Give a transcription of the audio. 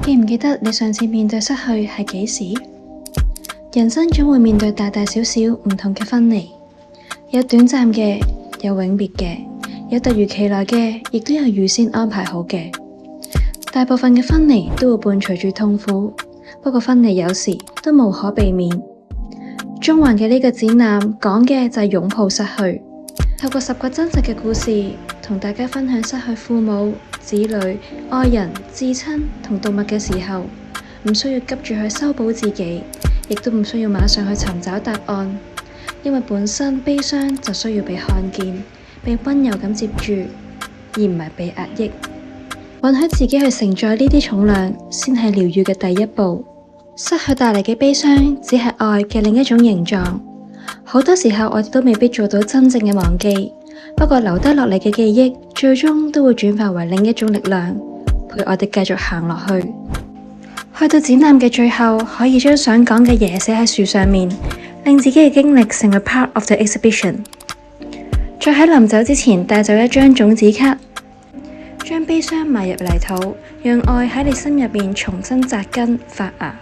記唔記得你上次面對失去係幾時？人生總會面對大大小小唔同嘅分離，有短暫嘅，有永別嘅，有突如其來嘅，亦都有預先安排好嘅。大部分嘅分離都會伴隨住痛苦，不過分離有時都無可避免。中環嘅呢個展覽講嘅就係擁抱失去，透過10個真實嘅故事，同大家分享失去父母、子女、愛人、至親同動物嘅時候，唔需要急住去修補自己，亦都唔需要馬上去尋找答案，因為本身悲傷就需要被看見，被溫柔咁接住，而唔係被壓抑。允許自己去承載呢啲重量，先係療癒嘅第一步。失去帶嚟嘅悲傷，只係愛嘅另一種形狀。好多時候我哋都未必做到真正嘅忘記，不過留低落嚟嘅記憶，最終都會轉化為另一種力量，陪我哋繼續行落去。去到展覽嘅最後，可以將想講嘅嘢寫喺樹上面，令自己嘅經歷成為 part of the exhibition。再喺臨走之前帶走一張種子卡，將悲傷埋入泥土，讓愛喺你心入面重新扎根發芽。